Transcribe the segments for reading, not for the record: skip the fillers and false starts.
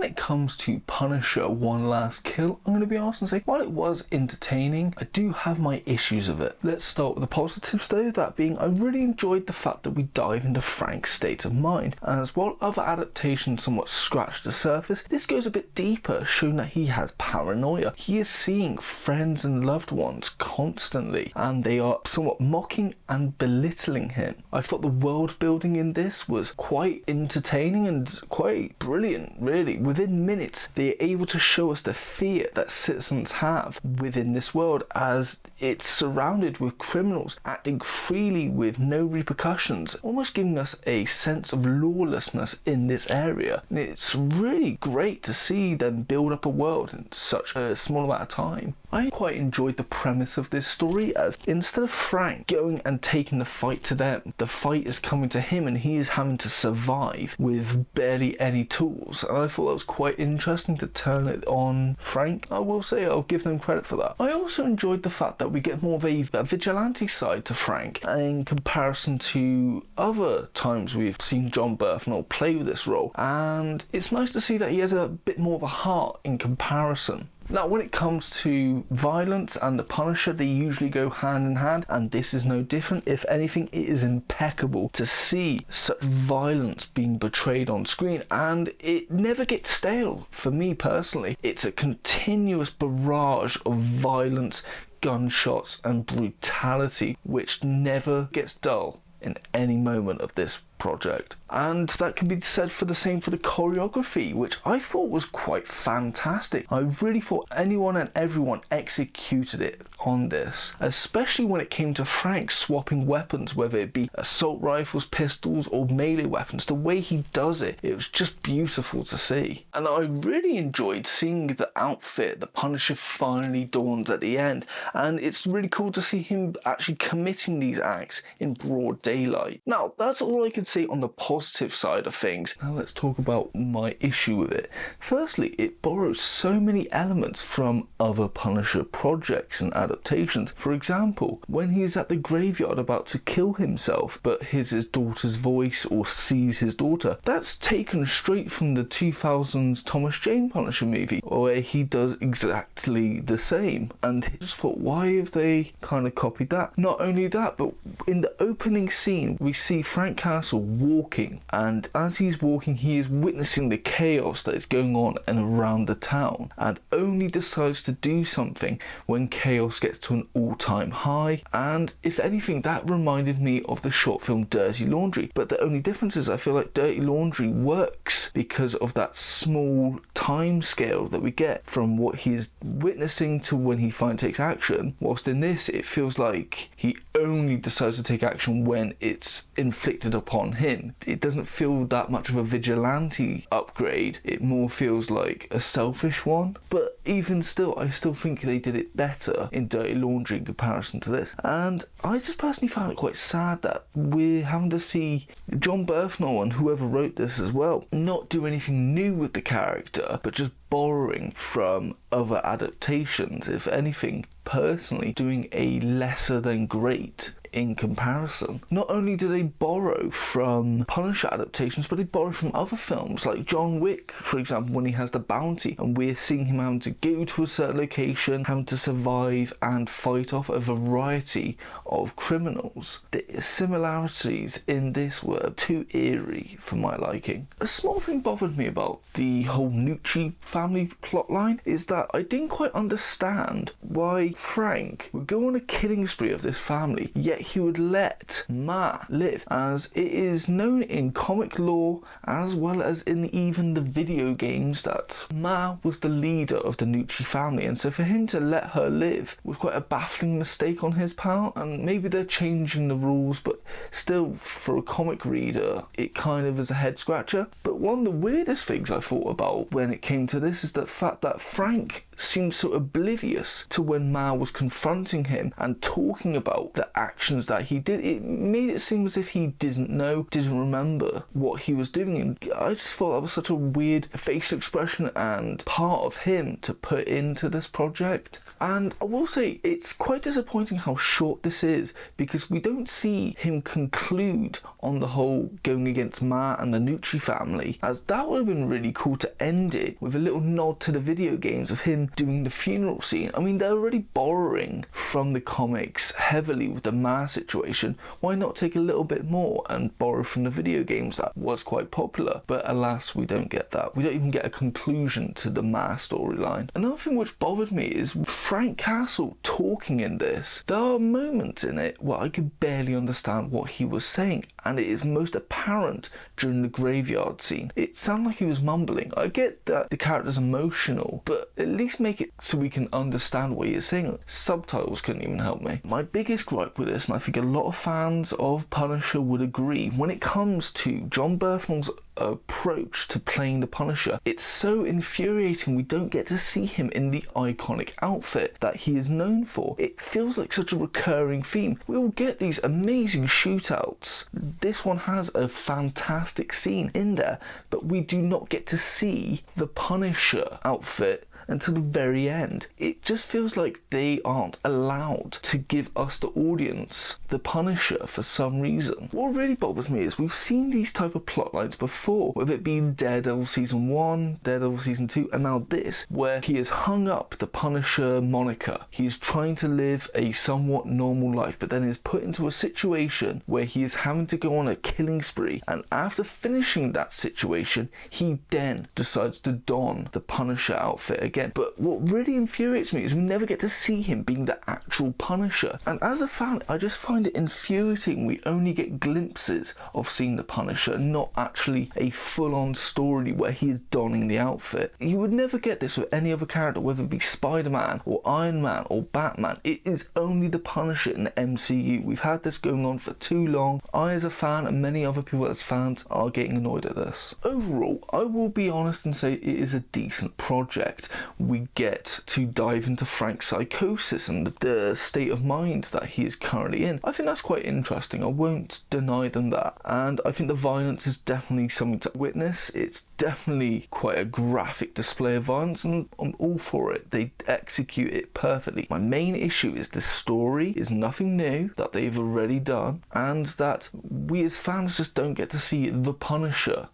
when it comes to Punisher One Last Kill, I'm going to be honest and say, while it was entertaining, I do have my issues of it. Let's start with the positives though, that being I really enjoyed the fact that we dive into Frank's state of mind, as while other adaptations somewhat scratch the surface, this goes a bit deeper, showing that he has paranoia. He is seeing friends and loved ones constantly, and they are somewhat mocking and belittling him. I thought the world building in this was quite entertaining and quite brilliant, really. Within minutes, they are able to show us the fear that citizens have within this world, as it's surrounded with criminals acting freely with no repercussions, almost giving us a sense of lawlessness in this area. It's really great to see them build up a world in such a small amount of time. I quite enjoyed the premise of this story, as instead of Frank going and taking the fight to them, the fight is coming to him and he is having to survive with barely any tools. And I thought that was quite interesting to turn it on Frank. I will say I'll give them credit for that. I also enjoyed the fact that we get more of a vigilante side to Frank in comparison to other times we've seen John Bernthal play with this role, and it's nice to see that he has a bit more of a heart in comparison. Now, when it comes to violence and the Punisher, they usually go hand in hand, and this is no different. If anything, it is impeccable to see such violence being portrayed on screen, and it never gets stale for me personally. It's a continuous barrage of violence, gunshots and brutality, which never gets dull in any moment of this project. And that can be said for the same for the choreography, which I thought was quite fantastic. I really thought anyone and everyone executed it on this, especially when it came to Frank swapping weapons, whether it be assault rifles, pistols or melee weapons. The way he does it, it was just beautiful to see. And I really enjoyed seeing the outfit the Punisher finally dons at the end, and it's really cool to see him actually committing these acts in broad daylight. Now, that's all I can say on the positive side of things. Now let's talk about my issue with it. Firstly, it borrows so many elements from other Punisher projects and adaptations. For example, when he's at the graveyard about to kill himself but hears his daughter's voice or sees his daughter, that's taken straight from the 2000s Thomas Jane Punisher movie, where he does exactly the same. And I just thought, why have they kind of copied that? Not only that, but in the opening scene we see Frank Castle walking, and as he's walking he is witnessing the chaos that is going on and around the town, and only decides to do something when chaos gets to an all-time high. And if anything, that reminded me of the short film Dirty Laundry, but the only difference is I feel like Dirty Laundry works because of that small time scale that we get from what he's witnessing to when he finally takes action, whilst in this it feels like he only decides to take action when it's inflicted upon him. It doesn't feel that much of a vigilante upgrade, it more feels like a selfish one. But even still, I still think they did it better in Dirty Laundry in comparison to this. And I just personally found it quite sad that we're having to see John Bernthal and whoever wrote this as well not do anything new with the character, but just borrowing from other adaptations. If anything, personally doing a lesser than great in comparison. Not only do they borrow from Punisher adaptations, but they borrow from other films like John Wick, for example, when he has the bounty and we're seeing him having to go to a certain location, having to survive and fight off a variety of criminals. The similarities in this were too eerie for my liking. A small thing bothered me about the whole Nucci family plotline is that I didn't quite understand why Frank would go on a killing spree of this family, yet he would let Ma live, as it is known in comic lore as well as in even the video games that Ma was the leader of the Nucci family, and so for him to let her live was quite a baffling mistake on his part. And maybe they're changing the rules, but still for a comic reader it kind of is a head scratcher. But one of the weirdest things I thought about when it came to this is the fact that Frank seemed so oblivious to when Ma was confronting him and talking about the actions actions that he did, it made it seem as if he didn't know, didn't remember what he was doing, and I just thought that was such a weird facial expression and part of him to put into this project. And I will say, it's quite disappointing how short this is, because we don't see him conclude on the whole going against Ma and the Nucci family, as that would have been really cool to end it with a little nod to the video games of him doing the funeral scene. I mean, they're already borrowing from the comics heavily with the Ma situation. Why not take a little bit more and borrow from the video games that was quite popular? But alas, we don't get that. We don't even get a conclusion to the Ma storyline. Another thing which bothered me is Frank Castle talking in this. There are moments in it where I could barely understand what he was saying, and it is most apparent during the graveyard scene. It sounded like he was mumbling. I get that the character's emotional, but at least make it so we can understand what he is saying. Subtitles couldn't even help me. My biggest gripe with this, and I think a lot of fans of Punisher would agree, when it comes to John Bertham's approach to playing the Punisher, it's so infuriating we don't get to see him in the iconic outfit that he is known for. It feels like such a recurring theme. We all get these amazing shootouts. This one has a fantastic scene in there, but we do not get to see the Punisher outfit until the very end. It just feels like they aren't allowed to give us, the audience, the Punisher for some reason. What really bothers me is we've seen these type of plotlines before, whether it be Daredevil Season 1, Daredevil Season 2, and now this, where he has hung up the Punisher moniker. He's trying to live a somewhat normal life, but then is put into a situation where he is having to go on a killing spree, and after finishing that situation, he then decides to don the Punisher outfit again. But what really infuriates me is we never get to see him being the actual Punisher. And as a fan, I just find it infuriating we only get glimpses of seeing the Punisher, not actually a full-on story where he is donning the outfit. You would never get this with any other character, whether it be Spider-Man or Iron Man or Batman. It is only the Punisher in the MCU. We've had this going on for too long. I, as a fan, and many other people as fans, are getting annoyed at this. Overall, I will be honest and say it is a decent project. We get to dive into Frank's psychosis and the state of mind that he is currently in. I think that's quite interesting. I won't deny them that. And I think the violence is definitely something to witness. It's definitely quite a graphic display of violence, and I'm all for it. They execute it perfectly. My main issue is the story is nothing new that they've already done, and that we as fans just don't get to see the Punisher.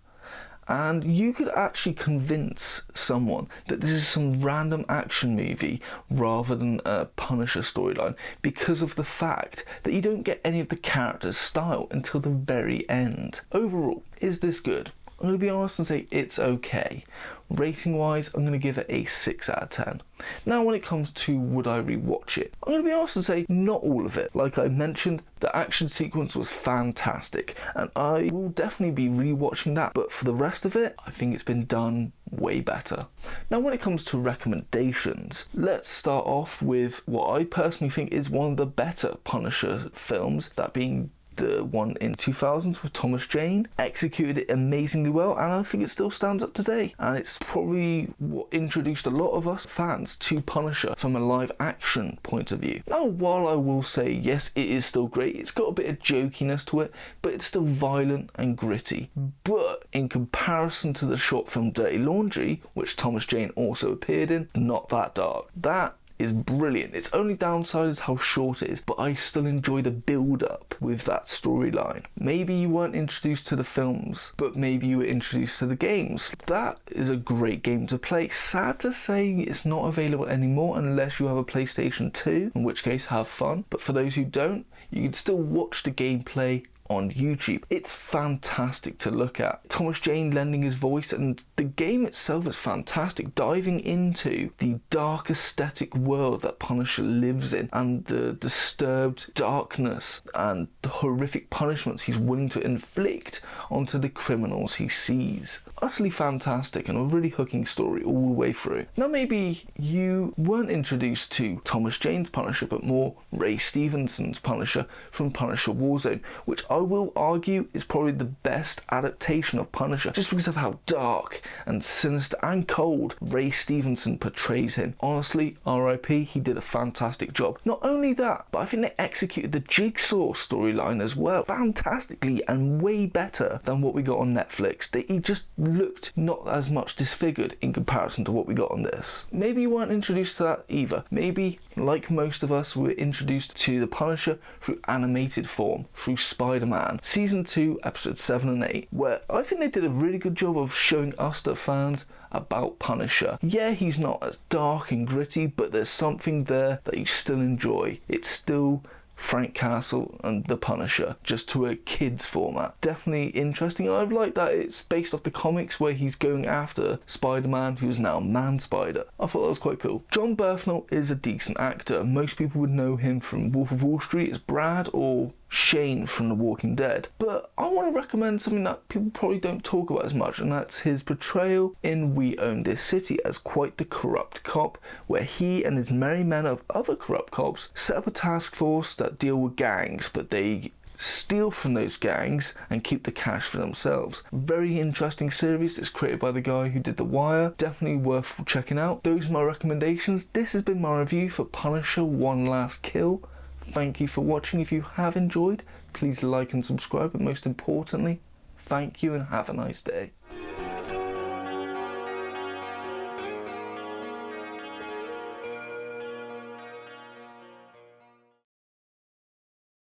And you could actually convince someone that this is some random action movie rather than a Punisher storyline, because of the fact that you don't get any of the character's style until the very end. Overall, is this good? I'm going to be honest and say it's okay. Rating wise, I'm going to give it a 6 out of 10. Now when it comes to would I rewatch it, I'm going to be honest and say not all of it. Like I mentioned, the action sequence was fantastic and I will definitely be rewatching that, but for the rest of it, I think it's been done way better. Now when it comes to recommendations, let's start off with what I personally think is one of the better Punisher films, that being the one in 2000s with Thomas Jane. Executed it amazingly well, and I think it still stands up today, and it's probably what introduced a lot of us fans to Punisher from a live action point of view. Now while I will say yes, it is still great, it's got a bit of jokiness to it, but it's still violent and gritty. But in comparison to the short film Dirty Laundry, which Thomas Jane also appeared in, not that dark. That is brilliant. Its only downside is how short it is, but I still enjoy the build-up with that storyline. Maybe you weren't introduced to the films, but maybe you were introduced to the games. That is a great game to play. Sad to say it's not available anymore unless you have a PlayStation 2, in which case have fun. But for those who don't, you can still watch the gameplay on YouTube. It's fantastic to look at. Thomas Jane lending his voice, and the game itself is fantastic, diving into the dark aesthetic world that Punisher lives in, and the disturbed darkness and the horrific punishments he's willing to inflict onto the criminals he sees. Utterly fantastic and a really hooking story all the way through. Now maybe you weren't introduced to Thomas Jane's Punisher, but more Ray Stevenson's Punisher from Punisher Warzone, which I will argue it's probably the best adaptation of Punisher, just because of how dark and sinister and cold Ray Stevenson portrays him. Honestly, R.I.P., he did a fantastic job. Not only that, but I think they executed the Jigsaw storyline as well fantastically and way better than what we got on Netflix. He just looked not as much disfigured in comparison to what we got on this. Maybe you weren't introduced to that either. Maybe, like most of us, we were introduced to the Punisher through animated form, through Spider-Man Season 2, Episodes 7 and 8, where I think they did a really good job of showing us, the fans, about Punisher. Yeah, he's not as dark and gritty, but there's something there that you still enjoy. It's still Frank Castle and the Punisher, just to a kid's format. Definitely interesting, and I've liked that it's based off the comics where he's going after Spider-Man, who's now Man-Spider. I thought that was quite cool. John Bernthal is a decent actor. Most people would know him from Wolf of Wall Street as Brad, or Shane from The Walking Dead. But I want to recommend something that people probably don't talk about as much, and that's his portrayal in We Own This City as quite the corrupt cop, where he and his merry men of other corrupt cops set up a task force that deal with gangs, but they steal from those gangs and keep the cash for themselves. Very interesting series. It's created by the guy who did The Wire. Definitely worth checking out. Those are my recommendations. This has been my review for Punisher: One Last Kill. Thank you for watching. If you have enjoyed, please like and subscribe, but most importantly, thank you and have a nice day.